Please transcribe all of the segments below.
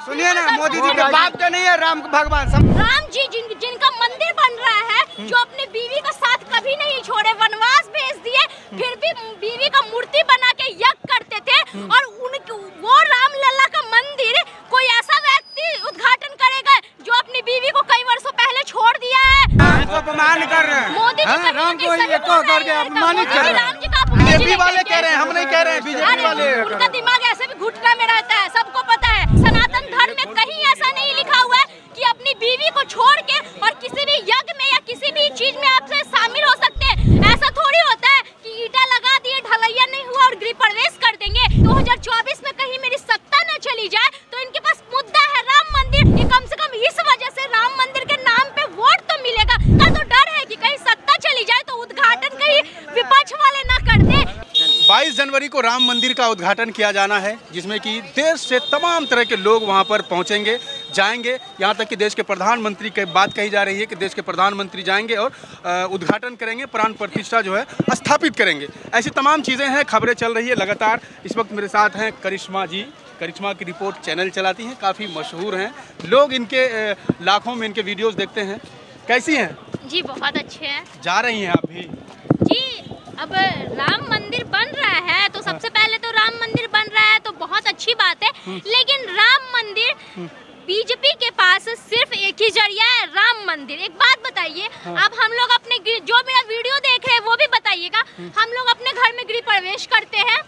सुनिए ना, मोदी जी के बाप तो नहीं है राम भगवान। राम जी जिनका मंदिर बन रहा है, जो अपनी बीवी का साथ कभी नहीं छोड़े, वनवास भेज दिए, फिर भी बीवी का मूर्ति बना के यज्ञ करते थे, और वो रामलला का मंदिर कोई ऐसा व्यक्ति उद्घाटन करेगा जो अपनी बीवी को कई वर्षों पहले छोड़ दिया है। अपमान कर रहे हैं मोदी जी राम को करके अपमानित कर रहे हैं। बीजेपी वाले कह रहे हैं, हम नहीं कह रहे हैं, बीजेपी वाले। उनका दिमाग ऐसे भी घुटना में रहता है, सबको पता है। सनातन धर्म में कहीं ऐसा नहीं लिखा हुआ है कि अपनी बीवी को छोड़ के और किसी भी यज्ञ में या किसी भी चीज में आपसे शामिल हो सकते हैं। ऐसा थोड़ी होता है कि ईटा लगा दिए, ढलैया नहीं हुआ और गृह प्रवेश कर देंगे। 2024 में कहीं मेरी सत्ता न चली जाए तो इनके पास मुद्दा है राम मंदिर। ये कम से कम इस वजह से राम मंदिर के नाम पे वोट तो मिलेगा, का तो डर है कि कहीं सत्ता चली जाए तो उद्घाटन कहीं विपक्ष वाले न कर दे। 22 जनवरी को राम मंदिर का उद्घाटन किया जाना है, जिसमें कि देश से तमाम तरह के लोग वहां पर पहुंचेंगे, जाएंगे। यहां तक कि देश के प्रधानमंत्री की बात कही जा रही है कि देश के प्रधानमंत्री जाएंगे और उद्घाटन करेंगे, प्राण प्रतिष्ठा जो है स्थापित करेंगे। ऐसी तमाम चीज़ें हैं, खबरें चल रही है लगातार। इस वक्त मेरे साथ हैं करिश्मा जी। करिश्मा की रिपोर्ट चैनल चलाती हैं, काफ़ी मशहूर हैं, लोग इनके लाखों में इनके वीडियोस देखते हैं। कैसी हैं जी? बहुत अच्छे हैं। जा रही हैं आप भी? जी, अब राम मंदिर बन रहा है तो सबसे पहले तो राम मंदिर बन रहा है तो बहुत अच्छी बात है, लेकिन राम मंदिर बीजेपी के पास सिर्फ एक ही जरिया है, राम मंदिर। एक बात बताइए, अब हम लोग अपने जो मेरा वीडियो देख रहे हैं वो भी बताइएगा, हम लोग अपने घर में गृह प्रवेश करते हैं।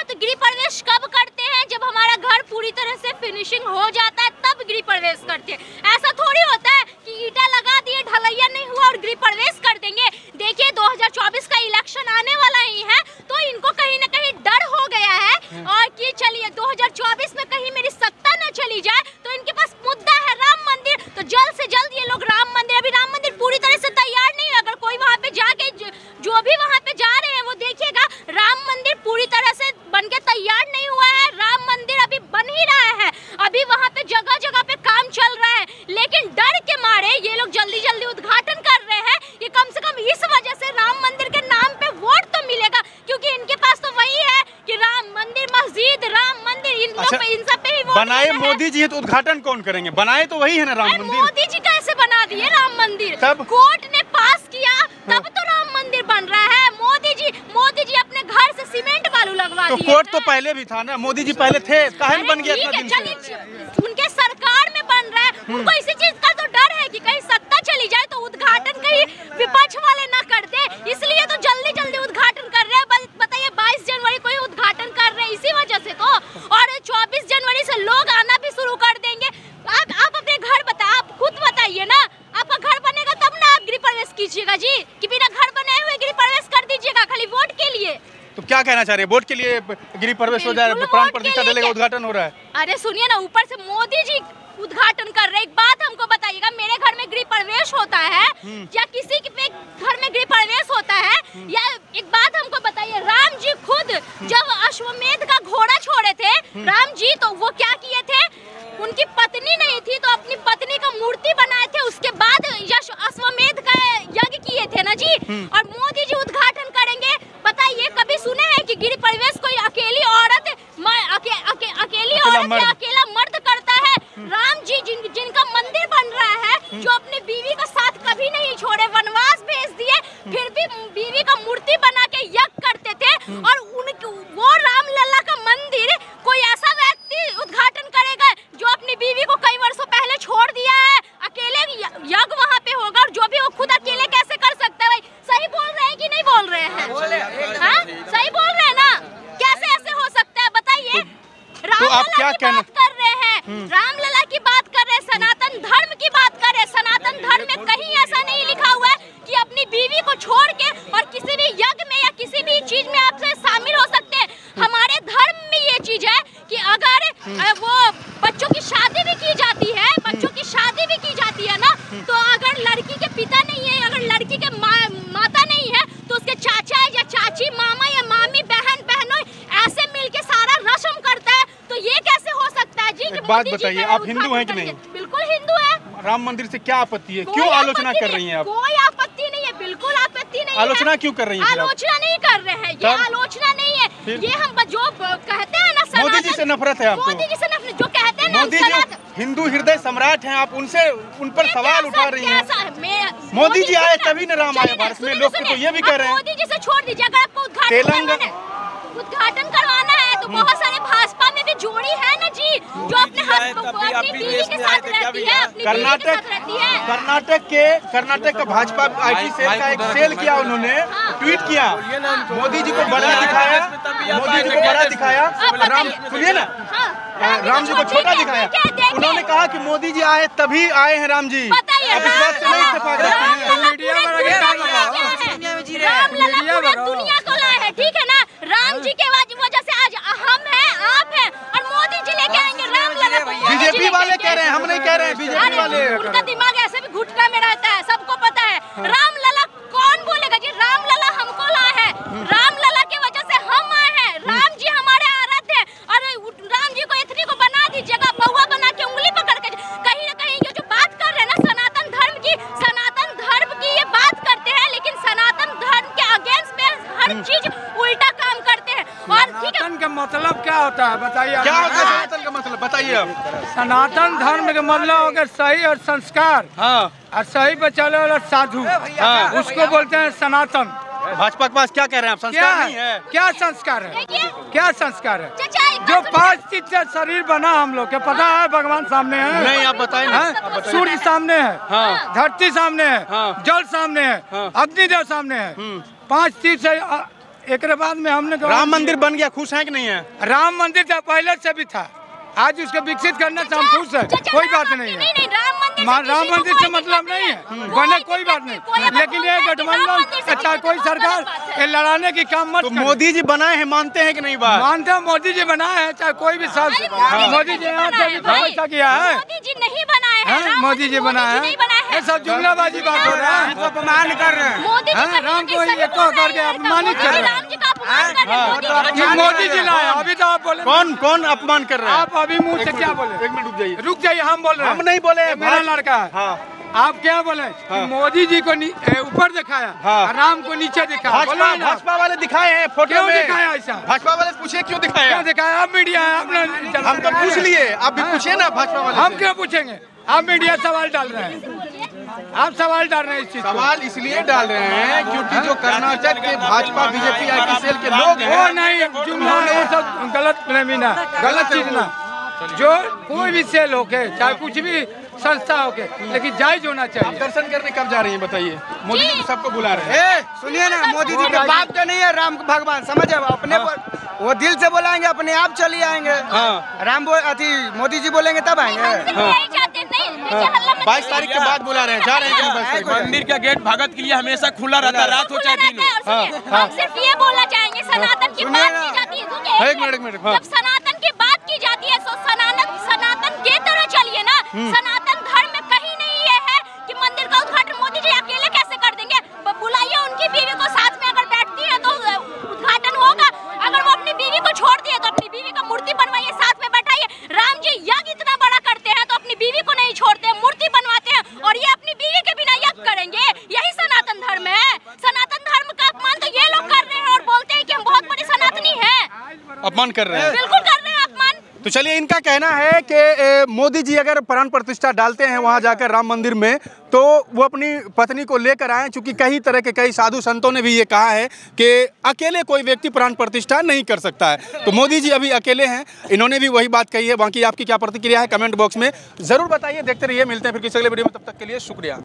तो गृह प्रवेश कब करते हैं? जब हमारा घर पूरी तरह से फिनिशिंग हो जाता है तब गृह प्रवेश करते हैं। ऐसा थोड़ी होता है कि ईटा लगा दिए, ढलैया नहीं हुआ और गृह प्रवेश कर देंगे। देखिए 2024 का इलेक्शन आने वाला ही है, तो इनको कहीं ना कहीं डर हो गया है और कि चलिए 2024 में कहीं मेरी सत्ता न चली जाए, तो इनके पास मुद्दा है राम मंदिर। तो जल्द से जल्द ये लोग राम मंदिर, अभी राम मंदिर पूरी तरह से तैयार नहीं है। अगर कोई वहाँ पे जाके जो भी वहाँ पे जा रहे हैं वो देखिएगा, राम मंदिर पूरी तरह से बन के तैयार नहीं हुआ है। राम मंदिर अभी बन ही रहा है, अभी वहाँ पे जगह जगह पे काम चल रहा है, लेकिन डर के मारे ये लोग जल्दी जल्दी उद्घाटन कर रहे हैं कि कम से कम इस वजह से राम मंदिर के नाम पे वोट तो मिलेगा, क्योंकि इनके पास तो वही है कि राम मंदिर, मस्जिद, राम मंदिर, इन सब पे ही वोट बनाए मोदी जी है तो उद्घाटन कौन करेंगे? बनाए तो वही है ना राम मंदिर। मोदी जी कैसे बना दिए राम मंदिर? तब कोर्ट ने पास किया तब तो राम मंदिर बन रहा है। मोदी जी अपने घर से सीमेंट बालू लगवा दिए। तो कोर्ट तो पहले भी था ना, मोदी जी पहले थे, काहे बन गया इतना दिन से? उनके सरकार में बन रहा है, उनको इसी चीज का तो डर है कि कहीं सत्ता चली जाए तो उद्घाटन कहीं विपक्ष वाले ना कर दे, इसलिए तो जल्दी जल्दी उद्घाटन कर रहे हैं। बताइए 22 जनवरी को ही उद्घाटन कर रहे हैं इसी वजह से तो, और 24 जनवरी से लोग आना भी शुरू कर देंगे। आप अपने घर आप खुद बताइए ना, आपका घर बनेगा तब ना आप गृह प्रवेश कीजिएगा जी, कि बिना घर बनाए हुए गृह प्रवेश कर दीजिएगा खाली वोट के लिए। तो क्या कहना चाह रहे हैं? वोट के लिए गृह प्रवेश हो जाए, प्राण प्रतिष्ठा देने का उद्घाटन हो रहा है? अरे सुनिए ना, ऊपर से मोदी जी उद्घाटन कर रहे हैं। एक बात हमको बताइएगा, मेरे घर में गृह प्रवेश होता है या किसी के घर में गृह प्रवेश होता है, या एक बात हमको बताइए, राम जी खुद जब अश्वमेध का घोड़ा छोड़े थे राम जी, तो वो क्या किए थे? उनकी पत्नी नहीं थी तो अपनी पत्नी का मूर्ति बनाए थे, उसके बाद अश्वमेध का यज्ञ किए थे ना जी। और मोदी जी उद्घाटन करेंगे, बताइए कभी सुने हैं कि गृह प्रवेश कोई अकेली औरत अकेली औरत या अकेला मर्द करता है? राम जी जिनका मंदिर बन रहा है, जो अपनी बीवी का साथ कभी नहीं छोड़े, वनवास भेज दिए, फिर भी बीवी का मूर्ति बना के यज्ञ करते थे, और वो रामलला का मंदिर कोई ऐसा व्यक्ति उद्घाटन करेगा जो अपनी बीवी को कई वर्षों पहले छोड़ दिया है। अकेले यज्ञ वहाँ पे होगा, और जो भी वो खुद अकेले कैसे कर सकता है? भाई सही बोल रहे हैं कि नहीं बोल रहे हैं? हाँ, सही बोल रहे हैं ना? कैसे ऐसे हो सकता है बताइए? तो आप क्या कहना कर रहे हैं? रामलला की बात कर रहे हैं, सनातन धर्म की बात कर रहे हैं। सनातन धर्म में कहीं ऐसा नहीं लिखा हुआ है कि अपनी बीवी को छोड़ के और किसी भी यज्ञ में या किसी भी चीज में आपसे शामिल हो सकते हैं। हमारे धर्म में ये चीज है कि अगर वो बच्चों की शादी भी की जाती है, ना, तो अगर लड़की के पिता नहीं है, अगर लड़की के माता नहीं है, तो उसके चाचा या चाची, मामा या मामी, बहन बहनों ऐसे मिलके सारा रस्म करता है। तो ये कैसे हो सकता है जी? एक बात बताइए, आप हिंदू हैं कि नहीं? बिल्कुल हिंदू है। राम मंदिर से क्या आपत्ति है? क्यों आलोचना कर रही हैं आप? कोई आपत्ति नहीं है, बिल्कुल आपत्ति नहीं है। आलोचना क्यों कर रही हैं? आलोचना नहीं कर रहे हैं, ये आलोचना नहीं है। ये हम जो कहते हैं ना, मोदी जी से नफरत है आपको? मोदी जी से नफरत, जो कहते हैं ना हिंदू हृदय सम्राट हैं आप, उनसे उन पर सवाल उठा रही हैं। मोदी जी आए तभी न राम आए भारत में, लोग तो ये भी कह रहे हैं। मोदी जी से छोड़ दीजिए, अगर आपको उद्घाटन करवाना है तो बहुत सारे भाजपा में भी जोड़ी है ना जी, जो अपने अपनी बीवी के साथ रहती है, कर्नाटक का भाजपा IT सेल का एक सेल किया, उन्होंने ट्वीट किया, मोदी जी को बड़ा दिखाया, मोदी जी को बड़ा दिखाया, राम सुनिए ना, राम जी को छोटा दिखाया। उन्होंने कहा कि मोदी जी आए तभी आए हैं राम जी। आप इस बात से नहीं इत्तेफाक रखते हैं? राम लला पूरे दुनिया को लाए हैं, ठीक है ना। राम जी के वजह से आज हम हैं, आप हैं, और मोदी जी लेके आएंगे राम लला को। बीजेपी वाले कह रहे हैं, हम नहीं कह रहे हैं, बीजेपी वाले। उनका दिमाग ऐसे भी घुटना में रहता है, सबको पता है। राम लला कौन बोलेगा जी? राम लला हमको लाए हैं, राम लला की वजह से हम आए हैं। राम जी हमारे आराध्य हैं, और राम जी को इतनी को बना दीजिएगा, बहुआ बना के उंगली पकड़ के। कहीं ना कहीं ये जो बात कर रहे हैं ना सनातन धर्म की ये बात करते हैं, लेकिन सनातन धर्म के अगेंस्ट में हर चीज उल्टा काम करते हैं। और सनातन का मतलब क्या होता है बताइए? क्या होता है सनातन का मतलब बताइए आप। सनातन धर्म का मतलब हो गया सही और संस्कार, और सही पे चले वाला साधु, उसको बोलते हैं सनातन। भाजपा के पास क्या कह रहे हैं आप? संस्कार नहीं है? क्या संस्कार है? क्या संस्कार है? जो जो 5 चीज से शरीर बना हम लोग के पता है? भगवान सामने है? नहीं, आप बताएं ना। सूर्य सामने है, धरती सामने है, जल सामने है, अग्निदेव सामने है। 5 चीज से एक बाद में हमने राम मंदिर बन गया, खुश है कि नहीं है? राम मंदिर तो पहले से भी था, आज उसको विकसित करने से हम खुश है, कोई बात नहीं है। राम मंदिर से मतलब नहीं है, बने कोई बात नहीं, लेकिन ये गठबंधन अच्छा कोई सरकार ये लड़ाने की काम मत। तो मोदी जी बनाए हैं, मानते हैं कि नहीं? बात मानते हैं, मोदी जी बनाए हैं, चाहे कोई भी साल मोदी जी यहाँ से भी पैसा किया है। मोदी जी नहीं बनाए हैं, मोदी जी बनाए हैं, ये सब जुमलाबाजी बात हो रहा है, अपमान कर रहे हैं। राम को एक करके अपमानित कर रहे हैं। मोदी जी लाए, अभी तो आप बोले कौन अपमान कर रहे हैं? आप अभी मुंह से क्या बोले? 1 मिनट रुक जाइए, हम बोल रहे हैं। हम नहीं बोले, मेरा लड़का है। आप क्या बोले? मोदी जी को ऊपर दिखाया, राम को नीचे दिखाया। भाजपा वाले दिखाए हैं फोटो क्यों में। दिखाया ऐसा? भाजपा वाले पूछे क्यों दिखाया? क्यों दिखाया? आप मीडिया है, आपने हम तो पूछ लिए, आप भी पूछिए ना भाजपा वाले। हम क्यों पूछेंगे? आप मीडिया सवाल डाल रहे हैं, आप सवाल डाल रहे हैं इस चीज। सवाल इसलिए डाल रहे हैं क्योंकि जो कर्नाटक के भाजपा बीजेपी IT सेल के लोग हैं, वो नहीं जुमला, वो सब गलत ना, गलत चीज ना। जो कोई भी सेल होके, चाहे कुछ भी संस्था होके, लेकिन जायज होना चाहिए। दर्शन करने कब जा रही हैं बताइए? मोदी जी सबको बुला रहे हैं। सुनिए ना, मोदी जी के बाप तो नहीं है राम भगवान, समझ अपने वो दिल से बोलेंगे, अपने आप चली आएंगे। राम मोदी जी बोलेंगे तब आएंगे। 22 तारीख के बाद बुला रहे हैं, जा रहे हैं। मंदिर का गेट भगत के लिए हमेशा खुला रहता है, रात हो चाहे दिन हो। हम सिर्फ ये बोलना चाहेंगे, सनातन की बात की जाती है, एक मिनट जब सनातन की बात की जाती है तो सनातन के तरह चलिए ना। सनातन धर्म में कहीं नहीं ये है कि मंदिर का उद्घाटन मोदी जी अकेले कैसे कर देंगे। बुलाइए उनकी बीवी को, साथ में अगर बैठती है तो उद्घाटन होगा। अगर वो अपनी बीवी को छोड़ दिए तो अपनी बीवी का मूर्ति बनवाइए, साथ में बैठाइए। राम जी यज्ञ इतना बड़ा करते हैं तो अपनी बीवी को नहीं छोड़ते, मूर्ति बनवाते हैं, और ये अपनी बीवी के बिना यज्ञ करेंगे? यही सनातन धर्म है। सनातन धर्म का अपमान तो ये लोग कर रहे हैं और बोलते हैं कि हम बहुत बड़े सनातनी हैं। अपमान कर रहे हैं, बिल्कुल कर रहे हैं अपमान। तो चलिए, इनका कहना है कि मोदी जी अगर प्राण प्रतिष्ठा डालते हैं वहां जाकर राम मंदिर में, तो वो अपनी पत्नी को लेकर आए, क्योंकि कई साधु संतों ने भी ये कहा है कि अकेले कोई व्यक्ति प्राण प्रतिष्ठा नहीं कर सकता है। तो मोदी जी अभी अकेले हैं, इन्होंने भी वही बात कही है। बाकी आपकी क्या प्रतिक्रिया है कमेंट बॉक्स में ज़रूर बताइए। देखते रहिए, मिलते हैं फिर किसी अगले वीडियो में, तब तक के लिए शुक्रिया।